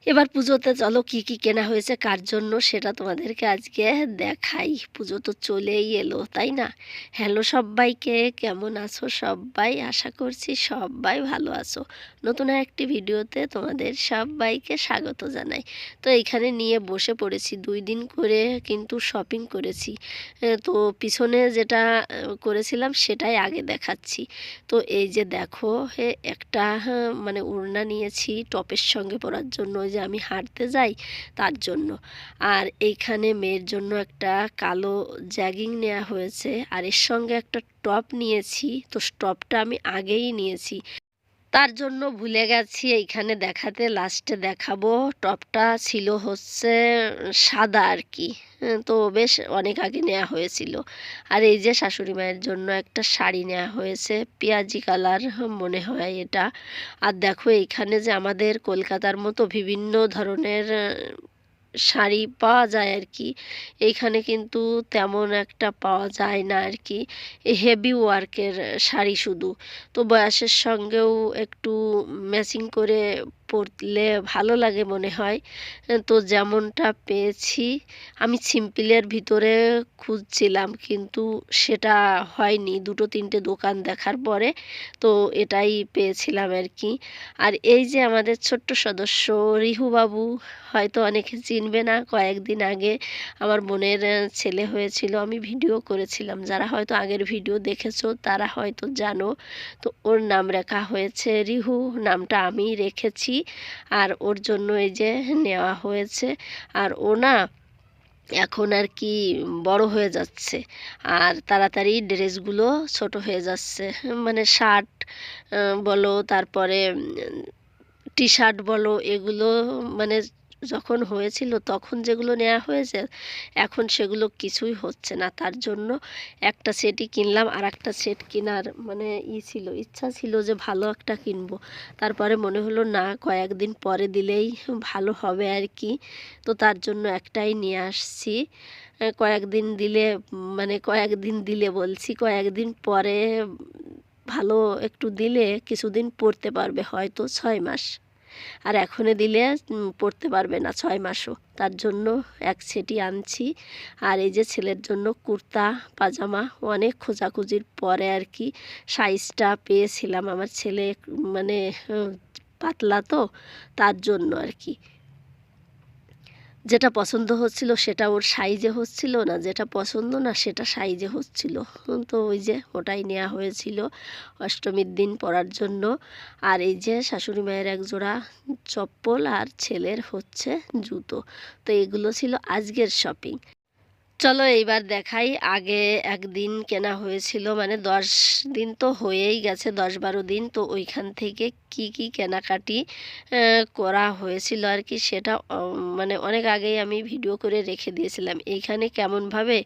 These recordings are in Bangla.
এবার পুজোতে চলো কি কি কেনা হয়েছে কার জন্য সেটা তোমাদেরকে আজকে দেখাই। পুজো তো চলেই এলো, তাই না? হ্যালো সবাইকে, কেমন আছো সবাই? আশা করছি সবাই ভালো আছো। নতুন একটি ভিডিওতে তোমাদের সবাইকে স্বাগত জানাই। তো এইখানে নিয়ে বসে পড়েছি, 2 দিন করে কিন্তু শপিং করেছি। তো পিছনে যেটা করেছিলাম সেটাই আগে দেখাচ্ছি। তো এই যে দেখো, একটা মানে ওড়না নিয়েছি টপের সঙ্গে পরার জন্য, ওই যে আমি হাঁটতে যাই তার জন্য। আর এইখানে মেয়ের জন্য একটা কালো জ্যাগিং নেওয়া হয়েছে, আর এর সঙ্গে একটা টপ নিয়েছি। তো টপটা আমি আগেই নিয়েছি, তার জন্য ভুলে গেছি এইখানে দেখাতে, লাস্টে দেখাবো। টপটা ছিল হচ্ছে সাদা আর কি। তো বেশ অনেক আগে নেওয়া হয়েছিল। আর এই যে শাশুড়ি মায়ের জন্য একটা শাড়ি নেওয়া হয়েছে, পেঁয়াজি কালার মনে হয় এটা। আর দেখো এইখানে যে আমাদের কলকাতার মতো বিভিন্ন ধরনের শাড়ি পাওয়া যায় আর কি, এইখানে কিন্তু তেমন একটা পাওয়া যায় না আর কি। হেভি ওয়ার্কের শাড়ি শুধু। তো বয়সের সঙ্গেও একটু ম্যাচিং করে পরলে ভালো লাগে মনে হয়। তো যেমনটা পেয়েছি, আমি সিম্পলের ভিতরে খুঁজছিলাম কিন্তু সেটা হয়নি, 2-3টে দোকান দেখার পরে তো এটাই পেয়েছিলাম আর কি। আর এই যে আমাদের ছোট্ট সদস্য রিহু বাবু, হয়তো অনেকে চিনবে না, কয়েকদিন আগে আমার বোনের ছেলে হয়েছিল, আমি ভিডিও করেছিলাম। যারা হয়তো আগের ভিডিও দেখেছো তারা হয়তো জানো। তো ওর নাম রাখা হয়েছে রিহু, নামটা আমি রেখেছি। আর ওর জন্য এই যে নেওয়া হয়েছে। আর ও না এখন আর কি বড় হয়ে যাচ্ছে, আর তাড়াতাড়ি ড্রেসগুলো ছোট হয়ে যাচ্ছে। মানে শার্ট বলো, তারপরে টি শার্ট বলো, এগুলো মানে যখন হয়েছিল তখন যেগুলো নেওয়া হয়েছে, এখন সেগুলো কিছুই হচ্ছে না। তার জন্য একটা সেটই কিনলাম, আর একটা সেট কেনার মানে ইচ্ছা ছিল যে ভালো একটা কিনবো। তারপরে মনে হলো না, কয়েকদিন পরে দিলেই ভালো হবে আর কি। তো তার জন্য একটাই নিয়ে আসছি। কয়েকদিন দিলে মানে কয়েকদিন দিলে বলছি, কয়েকদিন পরে ভালো একটু দিলে কিছুদিন পরতে পারবে, হয়তো 6 মাস। আর এখনে দিলে পড়তে পারবে না 6 মাসও। তার জন্য এক সেটই আনছি। আর এই যে ছেলের জন্য কুর্তা পাজামা, অনেক খোঁজাখুঁজির পরে আর কি সাইজটা পেয়েছিলাম। আমার ছেলে মানে পাতলা, তো তার জন্য আর কি যেটা পছন্দ হচ্ছিল সেটা ওর সাইজে হচ্ছিল না, যেটা পছন্দ না সেটা সাইজে হচ্ছিল। তো ওই যে ওটাই নেওয়া হয়েছিল অষ্টমীর দিন পরার জন্য। আর এই যে শাশুড়ি মায়ের এক জোড়া চপ্পল, আর ছেলের হচ্ছে জুতো। তো এগুলো ছিল আজকের শপিং। চলো এইবার দেখাই। আগে একদিন কেনা হয়েছিল, মানে 10 দিন তো হয়েই গেছে, 10-12 দিন। তো ওইখান থেকে কি কি কেনাকাটি করা হয়েছিল আর কি, সেটা মানে অনেক আগেই আমি ভিডিও করে রেখে দিয়েছিলাম। এইখানে কেমনভাবে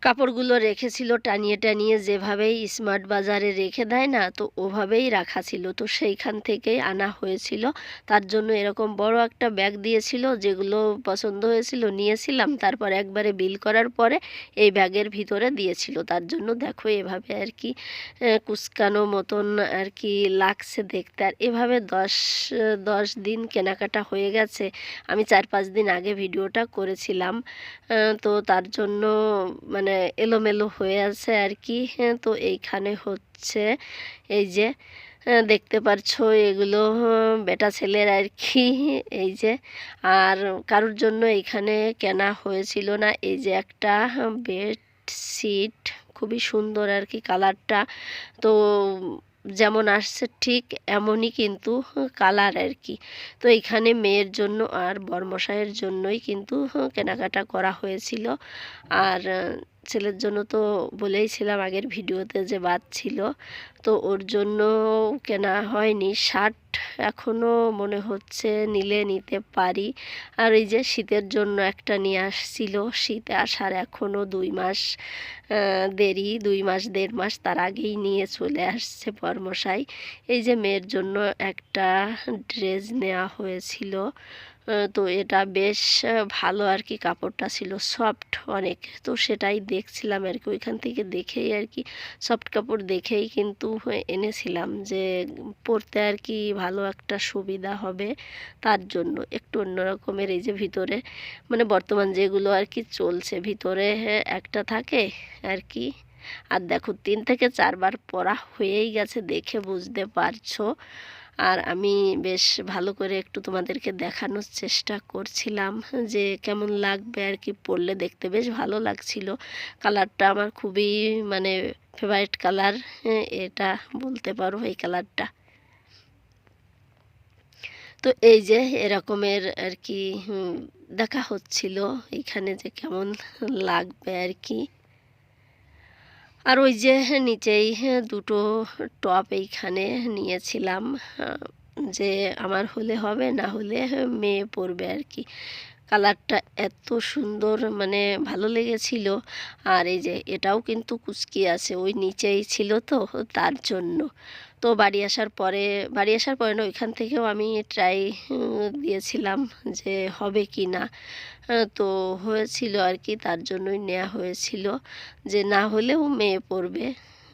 কাপড়গুলো রেখেছিল টানিয়ে টানিয়ে, যেভাবেই স্মার্ট বাজারে রেখে দেয় না, তো ওভাবেই রাখা ছিল। তো সেইখান থেকেই আনা হয়েছিল। তার জন্য এরকম বড় একটা ব্যাগ দিয়েছিল, যেগুলো পছন্দ হয়েছিল নিয়েছিলাম, তারপর একবারে বিল করার পরে এই ব্যাগের ভিতরে দিয়েছিল। তার জন্য দেখো এভাবে আর কি কুচকানো মতন আর কি লাগছে দেখতে। আর এভাবে 10 দিন কেনাকাটা হয়ে গেছে। আমি 4-5 দিন আগে ভিডিওটা করেছিলাম। তো তার জন্য মানে এলোমেলো হয়ে আছে আর কি। তো এইখানে হচ্ছে এই যে দেখতে পারছো, এগুলো বেটা ছেলের আর কি। এই যে আর কারোর জন্য এইখানে কেনা হয়েছিল না। এই যে একটা বেডশিট, খুবই সুন্দর আর কি কালারটা। তো যেমন আসছে ঠিক এমনই কিন্তু কালার আর কি। তো এইখানে মেয়ের জন্য আর বরমশাইয়ের জন্যই কিন্তু কেনাকাটা করা হয়েছিল। আর ছেলের জন্য তো বলেইছিলাম আগের ভিডিওতে যে বাদ ছিল, তো ওর জন্য কেনা হয়নি। শার্ট এখনও মনে হচ্ছে নিলে নিতে পারি। আর এই যে শীতের জন্য একটা নিয়ে আসছিল, শীতে আসার এখনও 2 মাস দেরি, 2 মাস 1.5 মাস তার আগেই নিয়ে চলে আসছে বরমশাই। এই যে মেয়ের জন্য একটা ড্রেস নেওয়া হয়েছিল। তো এটা বেশ ভালো আর কি, কাপড়টা ছিল সফট অনেক। তো সেটাই দেখছিলাম আর কি, ওইখান থেকে দেখেই আর কি সফট কাপড় দেখেই কিন্তু এনেছিলাম, যে পরতে আর কি ভালো একটা সুবিধা হবে তার জন্য। একটু অন্য রকমের, এই যে ভিতরে মানে বর্তমান যেগুলো আর কি চলছে, ভিতরে একটা থাকে আর কি। আর দেখো 3 থেকে 4 বার পরা হয়েই গেছে, দেখে বুঝতে পারছো। আর আমি বেশ ভালো করে একটু তোমাদেরকে দেখানোর চেষ্টা করছিলাম যে কেমন লাগবে আর কি পরলে। দেখতে বেশ ভালো লাগছিল, কালারটা আমার খুবই মানে ফেভারিট কালার, এটা বলতে পারো এই কালারটা। তো এই যে এরকমের আর কি দেখা হচ্ছিল এইখানে যে কেমন লাগবে আর কি। আর ওই যে নিচেই দুটো টপ এইখানে নিয়েছিলাম, যে আমার হলে হবে, না হলে মেয়ে পরবে আর কি। কালারটা এত সুন্দর মানে ভালো লেগেছিল। আর এই যে এটাও কিন্তু কুচকি আছে, ওই নিচেই ছিল তো তার জন্য। তো বাড়ি আসার পরে না ওইখান থেকেও আমি ট্রাই দিয়েছিলাম যে হবে কি না। তো হয়েছিল আর কি, তার জন্যই নেওয়া হয়েছিল, যে না হলেও মেয়ে পরবে।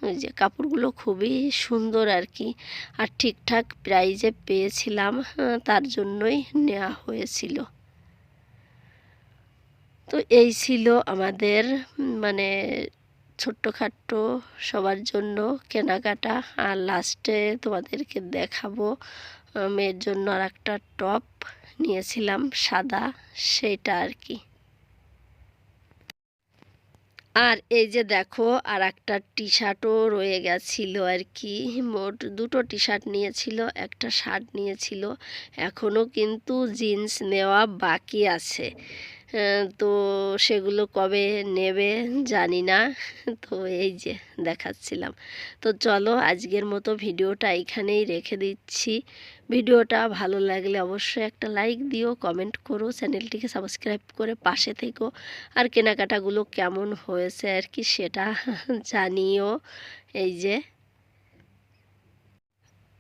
ওই যে কাপড়গুলো খুবই সুন্দর আর কি, আর ঠিকঠাক প্রাইজে পেয়েছিলাম, তার জন্যই নেওয়া হয়েছিল। তো এই ছিল আমাদের মানে ছোট্টখাট্ট সবার জন্য কেনাকাটা। আর লাস্টে তোমাদেরকে দেখাবো মেয়ের জন্য আর একটা টপ নিয়েছিলাম সাদা, সেটা আর কি। আর এই যে দেখো আর একটা টি শার্টও রয়ে গেছিলো আর কি। মোট দুটো টি শার্ট নিয়েছিল, একটা শার্ট নিয়েছিল, এখনও কিন্তু জিন্স নেওয়া বাকি আছে। তো সেগুলো কবে নেবে জানি না। তো এই যে দেখাচ্ছিলাম। তো চলো আজকের মতো ভিডিওটা এখানেই রেখে দিচ্ছি। ভিডিওটা ভালো লাগলে অবশ্যই একটা লাইক দিও, কমেন্ট করো, চ্যানেলটিকে সাবস্ক্রাইব করে পাশে থেকো। আর কেনাকাটাগুলো কেমন হয়েছে আর কি সেটা জানিও। এই যে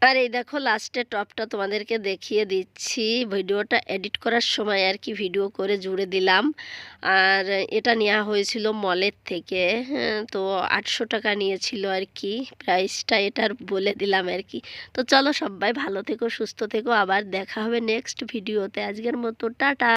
আর এই দেখো লাস্টে টপটা তোমাদেরকে দেখিয়ে দিচ্ছি, ভিডিওটা এডিট করার সময় আর কি ভিডিও করে জুড়ে দিলাম। আর এটা নেওয়া হয়েছিল মলের থেকে, তো 800 টাকা নিয়েছিল আর কি প্রাইসটা, এটার বলে দিলাম আর কি। তো চলো সবাই ভালো থেকো, সুস্থ থেকো, আবার দেখা হবে নেক্সট ভিডিওতে। আজকের মতো টাটা।